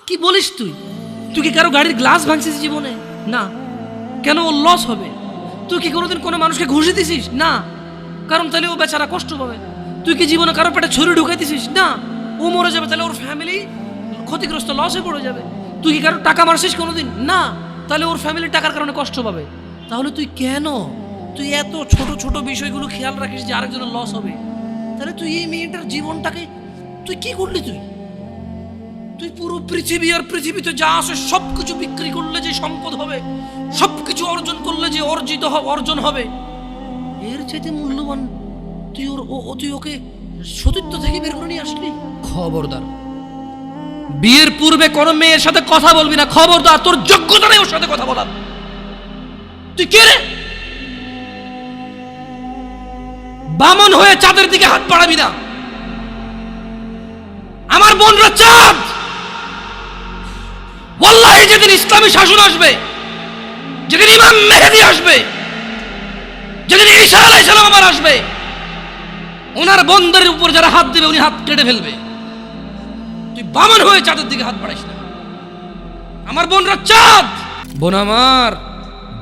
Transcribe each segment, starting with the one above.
কি বলিস তুই? তুই কি কারো গাড়ির গ্লাস ভাঙছিস জীবনে? না। কেন? ওর লস হবে। তুই কি কোনোদিন কোনো মানুষকে ঘুষি দিছিস? না। কারণ তাহলে ও বেচারা কষ্ট পাবে। তুই কি জীবনে কারো পেটে ছুরি ঢুকাইতেছিস? না। ও মরে যাবে, তাহলে ওর ফ্যামিলি ক্ষতিগ্রস্ত, লসে পড়ে যাবে। তুই কি কারো টাকা মারছিস কোনোদিন? না। তাহলে ওর ফ্যামিলি টাকার কারণে কষ্ট পাবে। তাহলে তুই কেন তুই এত ছোট ছোট বিষয়গুলো খেয়াল রাখিস যে আরেকজনের লস হবে? তাহলে তুই এই মেয়েটার জীবনটাকে তুই কি করলি? তুই পুরো পৃথিবী আর পৃথিবীতে যা আছে সবকিছু বিক্রি করলে যে সম্পদ হবে, সবকিছু অর্জন করলে যে অর্জন হবে, এর চাইতে মূল্যবান তুই ওকে সতীত্ব থেকে বের করে নিয়ে আসলি। খবরদার, বিয়ের পূর্বে কোনো মেয়ের সাথে কথা বলবি না। খবরদার, তোর যোগ্যতা নেই ওর সাথে কথা বলার। তুই কে রে? বামন হয়ে চাঁদের দিকে হাত বাড়াবি না। আমার বোনরা চাঁদ। ওয়াল্লাহি যেদিন ইসলামী শাসন আসবে, যেদিন ইমাম মেহেদী আসবে, যেদিন ঈসা আলাইহিস সালাম আবার আসবে, ওনার বন্ধের উপর যারা হাত দেবে উনি হাত কেটে ফেলবে। তুই বামন হয়ে চাঁদের দিকে হাত বাড়াইস না। আমার বোনরা চাঁদ। বোন আমার,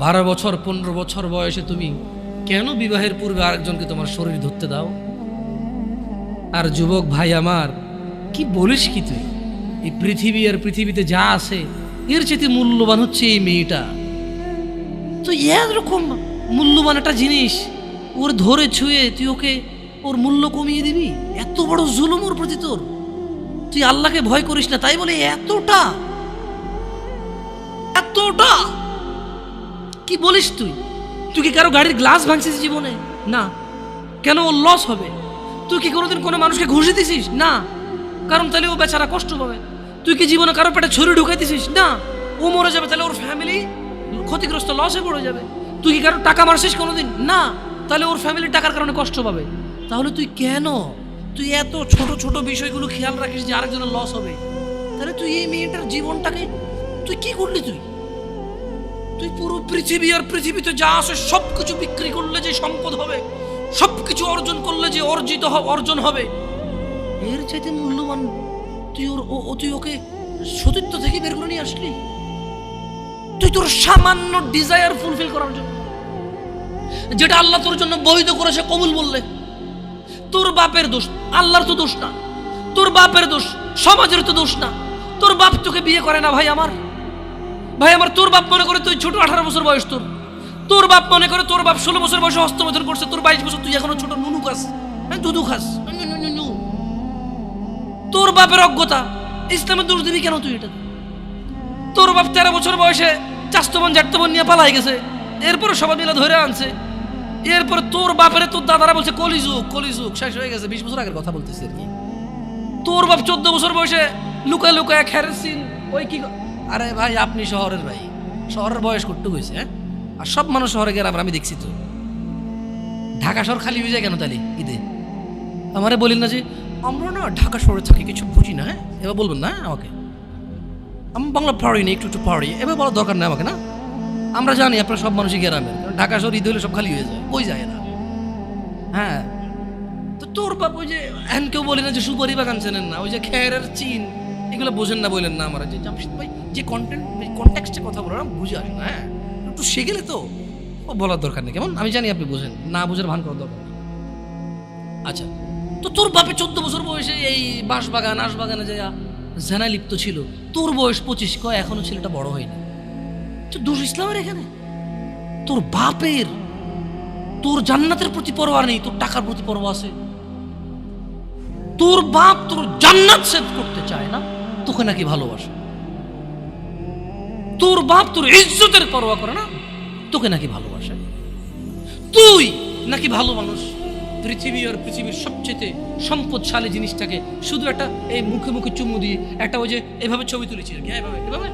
12 বছর 15 বছর বয়সে তুমি কেন বিবাহের পূর্বে আরেকজনকে তোমার শরীর ধরতে দাও? আর যুবক ভাই আমার, কি বলিস কি তুই? এই পৃথিবী আর পৃথিবীতে যা আছে এর চেয়ে মূল্যবান হচ্ছে এই মেয়েটা। তো এরকম মূল্যবান একটা জিনিস ওর ধরে ছুঁয়ে তুই ওকে ওর মূল্য কমিয়ে দিবি? এত বড় জুলুম ওর প্রতি তোর। তুই আল্লাহকে ভয় করিস না, তাই বলে এতটা কি বলিস তুই? তুই কি কারো গাড়ির গ্লাস ভাঙছিস জীবনে? না। কেন? ওর লস হবে। তুই কি কোনোদিন কোনো মানুষকে ঘুষি দিছিস? না। কারণ তাহলে ও বেচারা কষ্ট পাবে। তুই কি জীবনে কারো পেটে ছুরি ঢুকাইতেছিস? না। ও মরে যাবে, তাহলে ওর ফ্যামিলি ক্ষতিগ্রস্ত, লসে পড়ে যাবে। তুই কি কারো টাকা মারছিস কোনোদিন? না। তাহলে ওর ফ্যামিলি টাকার কারণে কষ্ট পাবে। তাহলে তুই কেন তুই এত ছোট ছোট বিষয়গুলো খেয়াল রাখিস যে আরেকজনের লস হবে? তাহলে তুই এই মেয়েটার জীবনটাকে তুই কি করলি? তুই পুরো পৃথিবী আর পৃথিবীতে যা আছে সবকিছু বিক্রি করলে যে সম্পদ হবে, সবকিছু অর্জন করলে যে অর্জন হবে, এর চাইতে মূল্যবান তুই ওকে সতীত্ব থেকে বের করে নিয়ে আসলি। তুই তোর সামান্য ডিজায়ার ফুলফিল করার জন্য, যেটা আল্লাহ তোর জন্য বৈধ করেছে, কবুল বললে তোর বাপের দোষ, আল্লাহর তো দোষ না। তোর বাপের দোষ, সমাজের তো দোষ না। তোর বাপ তোকে বিয়ে করে না। ভাই আমার, তোর বাপ মনে করে তুই ছোট, 18 বছর বয়স তোর বাপ মনে করে তোর বাপ 16 বছর বয়সে হস্তমৈথুন করছে, তোর 22 বছর, তুই এখনো ছোট নুনু খাস, দুধু খাস। তোর বাপের অজ্ঞতা, ইসলামের দোষ দিবি কেন তুই এটা? তোর বাপ 13 বছর বয়সে চাস্তবন জাটতবন নিয়ে পালাই গেছে, এরপরে সবাই মিলে ধরে আনছে। এরপরে তোর বাপের তোর দাদারা বলছে কলিযুগ শেষ হয়ে গেছে। 20 বছর আগের কথা বলতেছে আর কি। তোর বাপ 14 বছর বয়সে লুকায় খেরেসিন ওই কি। আরে ভাই, আপনি শহরের ভাই, শহরের বয়স কটুক হয়েছে। হ্যাঁ, আর সব মানুষ শহরে গেলে আমি দেখছি তো। ঢাকা শহর খালি হয়ে যায় কেন তাহলে ঈদে? আমারে বলেন না যে আমরা না ঢাকা শহরে থাকি, কিছু বুঝি না। হ্যাঁ, এবার বলবেন না আমাকে। আমি বাংলা পারি না, একটু পারি, এবার বলার দরকার নেই আমাকে। না, আমরা জানি আপনারা সব মানুষই গ্রামের, ঢাকা শহর ঈদ হলে সব খালি হয়ে যায়, ওই যায় না। হ্যাঁ, তো তোর বাপ ওই যে এখন কেউ বলি না যে সুপারি বাগান চেনেন না, ওই যে খেরের চিন, এগুলো বোঝেন না, বললেন না আমার যে জামশেদ ভাই যে কনটেক্সটে কথা বলে না, বুঝে আসে না। হ্যাঁ, একটু শিখেলে তো বলার দরকার নেই। কেমন? আমি জানি আপনি বোঝেন না, বোঝার ভান করার দরকার নেই। আচ্ছা, তো তোর বাপে 14 বছর বয়সে এই আশবাগানে যায় জেনায় লিপ্ত ছিল, তোর বয়স 25, কয় এখনো ছেলেটা বড় হয়নি। তো দোষ ইসলামের এখানে? তোর বাপের, তোর জান্নাতের প্রতি পরোয়া নেই, তোর টাকার প্রতি পরোয়া আছে। তোর বাপ তোর জান্নাত সেভ করতে চায় না, তোকে নাকি ভালোবাসে। তোর বাপ তোর ইজ্জতের পরোয়া করে না, তোকে নাকি ভালোবাসে। তুই নাকি ভালো মানুষ, পৃথিবী আর পৃথিবীর সবচেয়ে সম্পদশালী জিনিসটাকে শুধু একটা এই মুখে মুখে চুমু দিয়ে একটা ওই যে এভাবে ছবি তুলেছি আর কি। এভাবে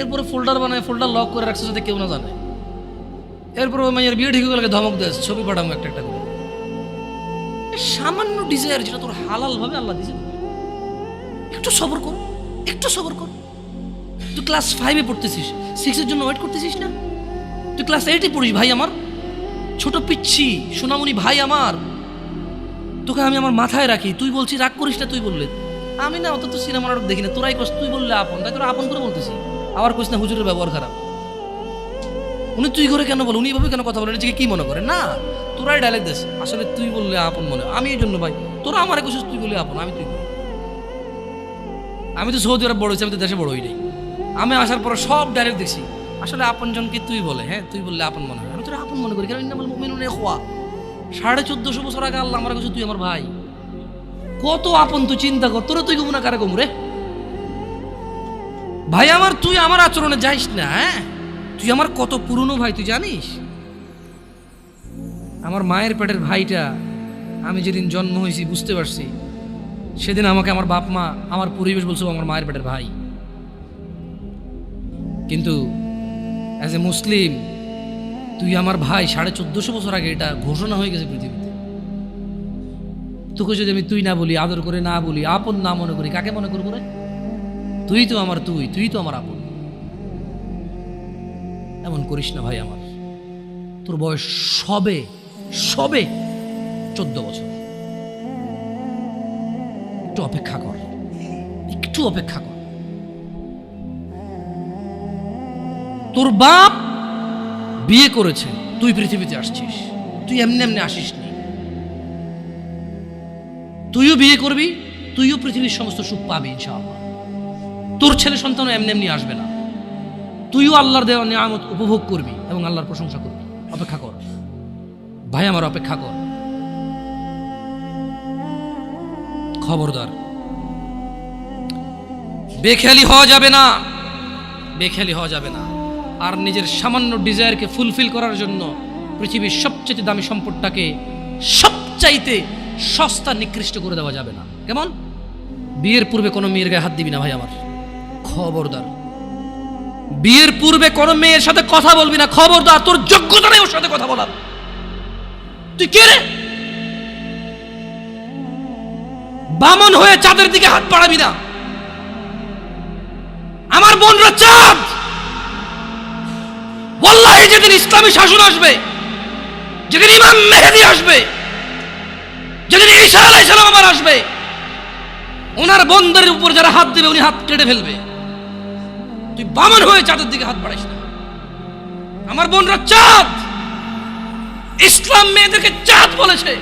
এরপরে ফোল্ডার বানায়, ফোল্ডার লক করে রাখছে যাতে কেউ না জানে। এরপরে ওই মাইয়ের বিয়ে ঠিক হয়ে গেলে ধমক দেয়, ছবি পাঠাবো একটা করে। সামান্য ডিজায়ার যেটা তোর হালাল ভাবে আল্লাহ দিয়েছে, একটু সবর কর। তুই ক্লাস 5-এ পড়তেছিস, 6-এর জন্য ওয়েট করতেছিস না? তুই ক্লাস 8-এ পড়িস ভাই আমার, ছোট পিচ্ছি সোনামণি ভাই আমার। তোকে আমি আমার মাথায় রাখি, তুই বলছি রাগ করিস না, তুই বললে আমি না অত তো সিনেমা নাটক দেখি না, তোরাই কস, তুই বললে আপন, তাই তোরা আপন করে বলতেছি। আবার কইস না হুজুরের ব্যবহার খারাপ, উনি তুই করে কেন বল, উনি এভাবে কেন কথা বলে, নিজেকে কি মনে করে? না, তোরাই ডায়লগ দিস, আসলে তুই বললে আপন মনে, আমি এই জন্য ভাই তোরা আমার কইছিস তুই বললে আপন, আমি তুই। আমি তো সৌদি আরব বড় হয়েছি, আমি তো দেশে বড় হই নাই। আমি আসার পরে সব ডাইরেক্ট দেখছি, আসলে আপন জনকে তুই বলে, হ্যাঁ তুই বললে আপন মনে হয়, আমি তোরা আপন মনে করি, কারণ ইন্নামাল মুমিনুনা ইখওয়া। 1450 বছর আগে আল্লাহ আমার কাছে তুই আমার ভাই, কত আপন তুই চিন্তা কর, তোরা তুই গুমনা কারে গুমরে ভাই আমার, তুই আমার আচরণে যাইস না। হ্যাঁ তুই আমার কত পুরনো ভাই তুই জানিস? আমার মায়ের পেটের ভাইটা আমি যেদিন জন্ম হয়েছি বুঝতে পারছি, সেদিন আমাকে আমার বাপ মা, আমার পরিবেশ বলছে আমার মায়ের পেটের ভাই। কিন্তু অ্যাজ এ মুসলিম তুই আমার ভাই, 1450 বছর আগে এটা ঘোষণা হয়ে গেছে পৃথিবীতে। তোকে যদি আমি তুই না বলি, আদর করে না বলি, আপন না মনে করি, কাকে মনে করবো রে? তুই তো আমার তুই তো আমার আপন। এমন করিস না ভাই আমার, তোর বয়স সবে 14 বছর, একটু অপেক্ষা কর, একটু অপেক্ষা কর। তোর বাপ বিয়ে করেছে, তুই পৃথিবীতে আসছিস, তুই এমনি এমনি আসিস নি, তুইও বিয়ে করবি, তুইও পৃথিবীর সমস্ত সুখ পাবি ইনশাআল্লাহ। তোর ছেলে সন্তানও এমনি এমনি আসবে না, তুইও আল্লাহর দেওয়া নিয়ামত উপভোগ করবি এবং আল্লাহর প্রশংসা করবি। অপেক্ষা কর ভাই আমার, অপেক্ষা কর। খবরদার বেখেয়ালি হওয়া যাবে না, বেখেয়ালি হওয়া যাবে না। আর নিজের সামান্য ডিজায়ারকে ফুলফিল করার জন্য পৃথিবীর সবচেয়ে দামি সম্পদটাকে সবচাইতে সস্তা নিকৃষ্ট করে দেওয়া যাবে না। কেমন? বিয়ের পূর্বে কোনো মেয়ের গায়ে হাত দিবি না ভাই আমার, খবরদার। বিয়ের পূর্বে কোনো মেয়ের সাথে কথা বলবি না, খবরদার। তোর যোগ্যতা নেই ওর সাথে কথা বলার। তুই কে রে? বামন হয়ে চাঁদের দিকে হাত বাড়াবি না। আমার বোনরা চাঁদ, ওয়াল্লাহি যেদিন ইসলামী শাসন আসবে, যেদিন ইমাম মেহেদী আসবে, যেদিন ঈসা আলাইহিস সালাম আবার আসবে, ওনার বন্ধের উপর যারা হাত দেবে উনি হাত কেটে ফেলবে। তুই বামন হয়ে চাঁদের দিকে হাত বাড়াইস না। আমার বোনরা চাঁদ, ইসলাম মেয়েদেরকে চাঁদ বলেছে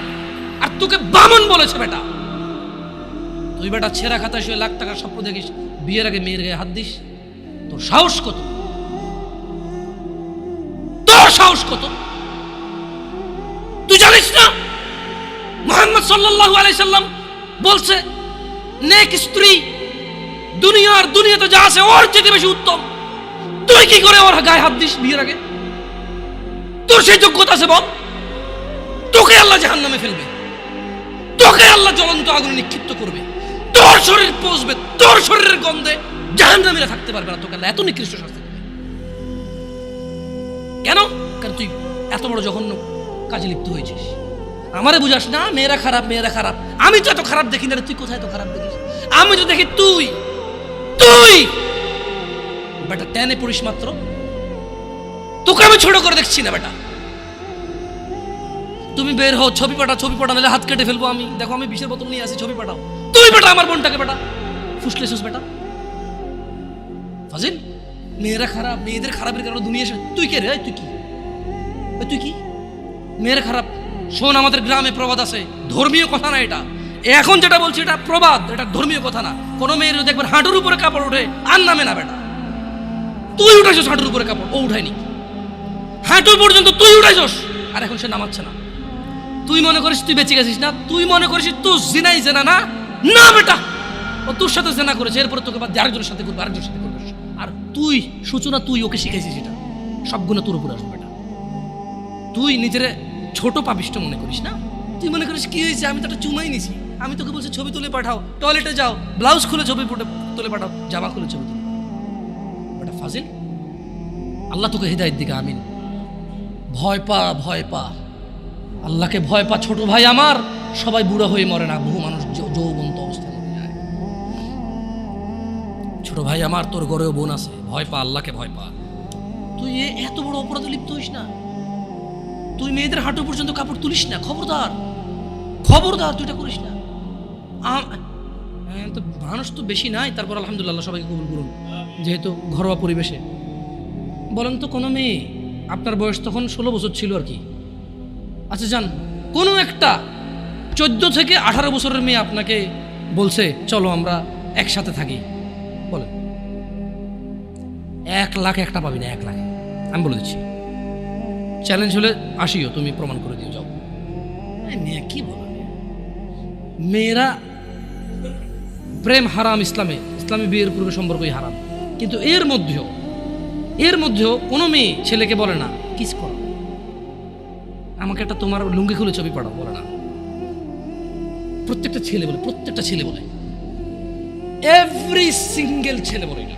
আর তোকে বামন বলেছে। বেটা তুই বেটা ছেঁড়া খাতা শুয়ে লাখ টাকার স্বপ্ন দেখিস, বিয়ের আগে মেয়ের গায়ে হাত দিস? তোর সাহস কত? তোর সাহস কত? তুই জানিস না মুহাম্মদ সাল্লাল্লাহু আলাইহি সাল্লাম বলছে নেক স্ত্রী দুনিয়াতে যা আছে ওর চেয়ে বেশি উত্তম। তুই কি করে ওর গায়ে হাত দিস বিয়ের আগে? তোর সেই যোগ্যতা আছে বল? তোকে আল্লাহ জাহান্নামে ফেলবে, তোকে আল্লাহ জ্বলন্ত আগুনে নিক্ষিপ্ত করবে, তোর শরীর পচবে, তোর শরীরের গন্ধে জাহান্নামীরা থাকতে পারবে না। তোকে আল্লাহ এত নিকৃষ্ট শাস্তি দেবে কেন? কারণ তুই এত বড় জঘন্য কাজে লিপ্ত হয়েছিস। আমারে বুঝাস না মেয়েরা খারাপ, মেয়েরা খারাপ। আমি তো এত খারাপ দেখি না রে, তুই কোথায় তো খারাপ দেখিস? আমি তো দেখি তুই বেটা টেনে পড়িস মাত্র। তোকে আমি ছোট করে দেখছি না বেটা। তুমি বের হও, ছবি পাঠাও নাহলে হাত কেটে ফেলবো আমি। দেখো আমি বিষের বোতল নিয়ে আসি, ছবি পাঠাও। তুই বেটা আমার বোনটাকে বেটা ফুসলেছিস বেটা ফাজিল। মেয়েরা খারাপ, মেয়েদের খারাপের কারণে দুনিয়া। তুই কে রে? তুই কি মেয়েরা খারাপ? শোন, আমাদের গ্রামে প্রবাদ আছে, ধর্মীয় কথা না এটা। এখন যেটা বলছি এটা প্রবাদ, এটা ধর্মীয় কথা না। কোনো মেয়ের দেখবেন হাঁটুর উপরে কাপড় ওঠে আর নামে না বেটা। তুই উঠাইছিস হাঁটুর উপরে কাপড়, ও উঠায়নি। হাঁটু পর্যন্ত তুই উঠাইছিস আর এখন সে নামাচ্ছে না। তুই মনে করিস তুই বেঁচে গেছিস না? তুই মনে করিস তুই জিনাই জেনা না? না বেটা, ও তোর সাথে জেনা করেছে, এরপরে তোকে বাদ দিয়ে আরেকজনের সাথে করবে, আরেকজনের সাথে করবে। আর তুই সূচনা, তুই ওকে শিখাইছিস, এটা সব গুণ তোর উপরে আসবে বেটা। তুই নিজের ছোট পাপিষ্ট মনে করিস না? তুই মনে করিস কি হয়েছে, আমি তো একটা চুমাই নিছি। আমি তোকে বলছি ছবি তুলে পাঠাও, টয়লেটে যাও, ব্লাউজ খুলে ছবি তুলে পাঠাও, জামা খুলে ছবি তুলে বেটা ফাজিল। আল্লাহ তোকে হিদায়াত দিকে আমিন। ভয় পা, আল্লাহকে ভয় পা ছোট ভাই আমার। সবাই বুড়া হয়ে মরে না, বহু মানুষ যৌবন্ত অবস্থায় মরে যায়। ছোট ভাই আমার, তোর ঘরেও বোন আছে, ভয় পা, আল্লাহকে ভয় পা। তুই এত বড় অপরাধে লিপ্ত হইস না। তুই মেয়েদের হাঁটু পর্যন্ত কাপড় তুলিস না, খবরদার। খবরদার তুই এটা করিস না। তো মানুষ তো বেশি নাই, তারপর আলহামদুলিল্লাহ সবাইকে কবুল করুন, যেহেতু ঘরোয়া পরিবেশে। বলেন তো কোনো মেয়ে, আপনার বয়স তখন 16 বছর ছিল আর কি, আচ্ছা যান, কোনো একটা 14 থেকে 18 বছরের মেয়ে আপনাকে বলছে চলো আমরা একসাথে থাকি, বলেন 1 লাখ একটা পাবি না, 1 লাখ। আমি বলে দিচ্ছি, চ্যালেঞ্জ হলে আসিও, তুমি প্রমাণ করে দিও, যাও। মেয়ে কি বলো, মেয়েরা প্রেম হারাম ইসলামে, ইসলামে বিয়ের পূর্বে সম্পর্কই হারাম, কিন্তু এর মধ্যেও কোনো মেয়ে ছেলেকে বলে না কিস করো, আমাকে একটা তোমার লুঙ্গি খুলে ছবি পাঠাও, বলে না। প্রত্যেকটা ছেলে বলে, এভরি সিঙ্গেল ছেলে বলে এটা।